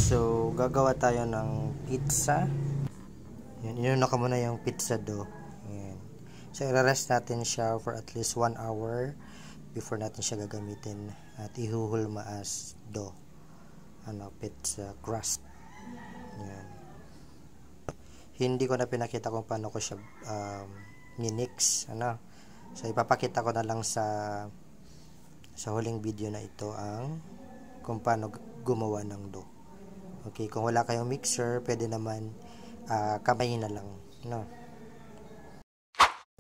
So, gagawa tayo ng pizza. Yan, inuna ko muna yung pizza dough. Yan. So, i-rest natin siya for at least 1 hour before natin siya gagamitin at ihuhulma as dough. Pizza crust. Yan. Hindi ko na pinakita kung paano ko siya minix. So, ipapakita ko na lang sa huling video na ito ang kung paano gumawa ng dough. Okay, kung wala kayong mixer, pwede naman kamay na lang, no?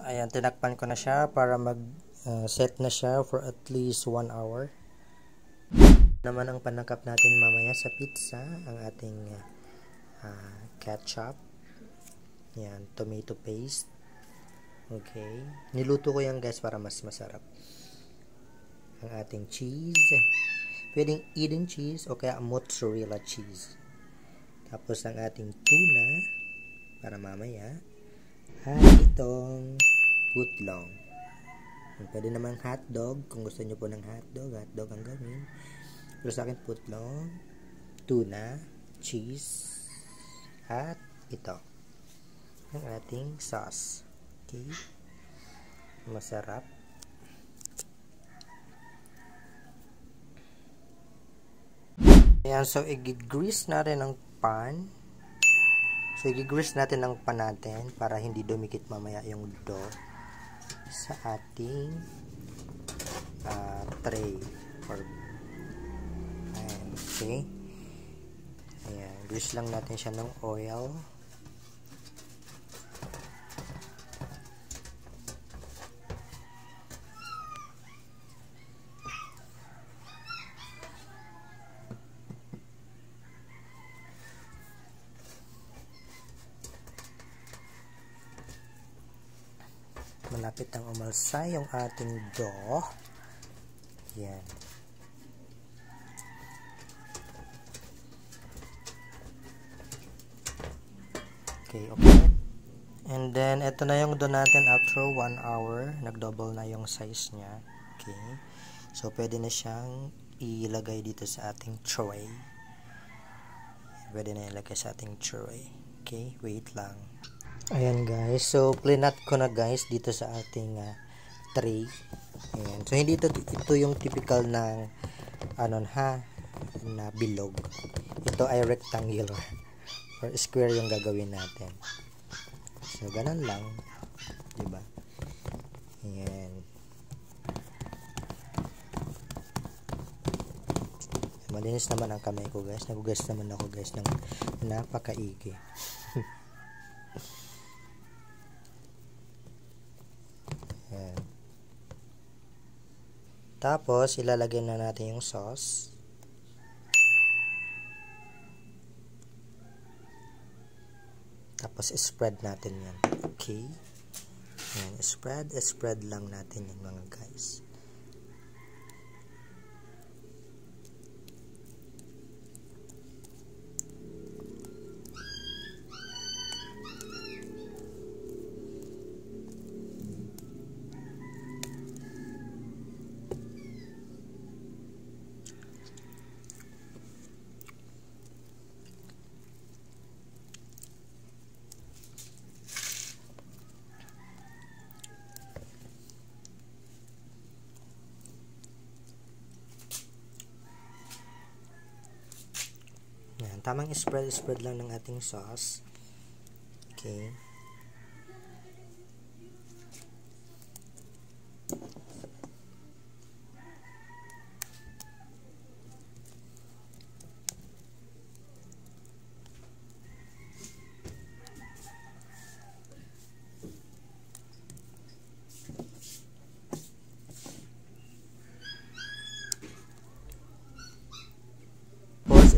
Ayan, tinakpan ko na siya para mag-set na siya for at least 1 hour. Naman ang panangkap natin mamaya sa pizza, ang ating ketchup. Yan, tomato paste. Okay, niluto ko yan guys para mas masarap. Ang ating cheese. Pwedeng Eden cheese o kaya mozzarella cheese. Tapos ang ating tuna para mamaya. At itong footlong. Pwede naman hotdog kung gusto nyo po ng hotdog ang gawin. Pero sa akin footlong, tuna, cheese, at ito. Ang ating sauce. Okay. Masarap. Ayan, so i-grease natin ang pan. So i-grease natin ang pan natin para hindi dumikit mamaya yung dough sa ating tray. Ayan, okay. Ayan, grease lang natin siya ng oil. Malapit ang umalsa yung ating dough. Yan. Okay. And then, ito na yung dough natin after 1 hour. Nag-double na yung size niya. Okay. So, pwede na siyang ilagay dito sa ating tray. Pwede na ilagay sa ating tray. Okay. Wait lang. Ayan guys, so plinat ko na guys dito sa ating tray. Ayan. So hindi ito yung typical ng na bilog. Ito ay rectangular or square yung gagawin natin. So ganun lang, 'di ba? Ayan. Malinis naman ang kamay ko guys. Nagugas naman ako guys ng napakaigi. Tapos, ilalagay na natin yung sauce. Tapos, spread natin yan. Okay? Ayan, spread lang natin yan mga guys. Yan, tamang spread lang ng ating sauce. Okay.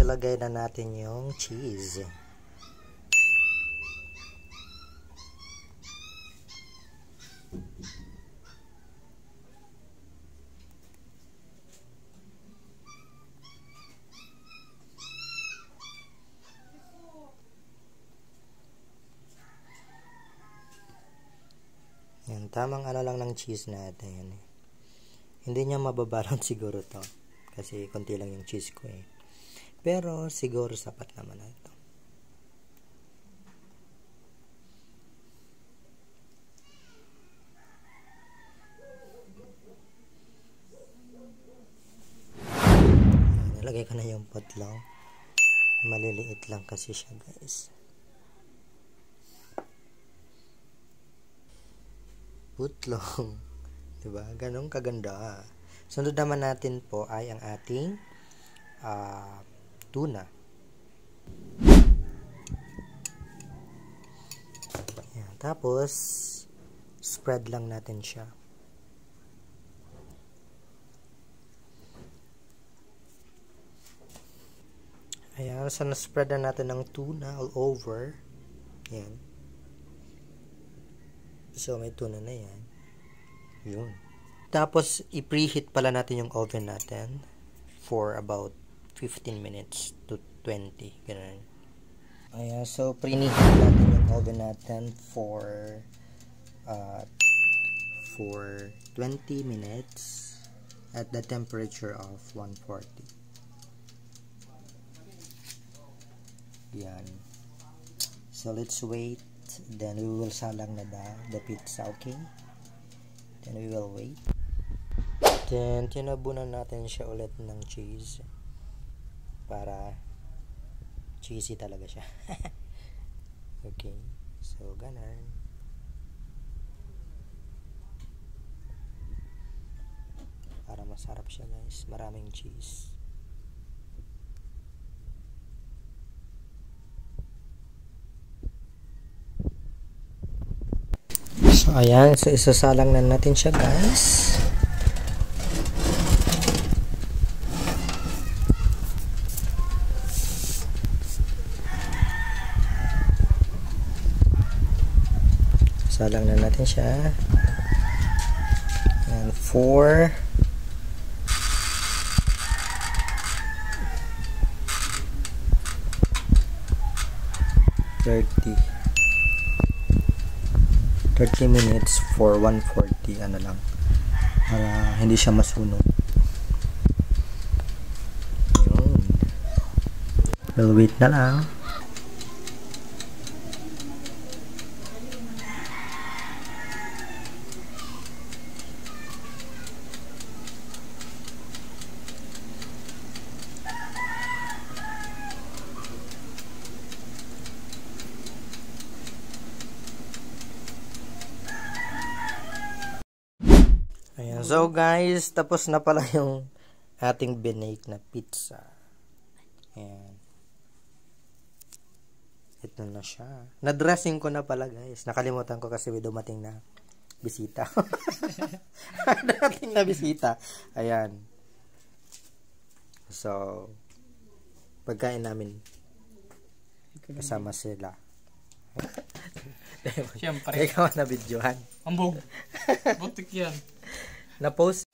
Ilagay na natin yung cheese. Yan, tamang lang ng cheese natin. Hindi niya mababalot siguro to kasi konti lang yung cheese ko Pero siguro sapat naman na ito. Nilagay ko na yung putlaw. Maliliit lang kasi siya, guys. Putlong. Diba? Ganun kaganda. Sunod naman natin po ay ang ating tuna. Ayan. Tapos, spread lang natin siya. Ayan. So, na-spread na natin ng tuna all over. Ayan. So, may tuna na yan. Yun. Tapos, i-preheat pala natin yung oven natin for about 15 minutes to 20. Ganun. Ayan. So, preheat natin yung oven natin for 20 minutes at the temperature of 140. Yan. So, let's wait. Then, we will salang na the pizza, okay? Then, we will wait. Then, tinabunan natin siya ulit ng cheese. Para cheesy talaga siya. Okay. So, ganun. Para masarap siya, guys. Maraming cheese. So, ayan. So, isasalang na natin siya, guys. Salang na natin siya. And 4 30 minutes for 140 ano lang para hindi siya masunog. Yun. We'll wait na lang. Ayan. So guys, tapos na pala yung ating binake na pizza. Ayan. Ito na siya. Na-dressing ko na pala, guys. Nakalimutan ko kasi may dumating na bisita. Dumating na bisita. Ayan. So, pagkain namin kasama sila. Siyempre. Ikaw na videohan. Ambog. Butik yan. Na-post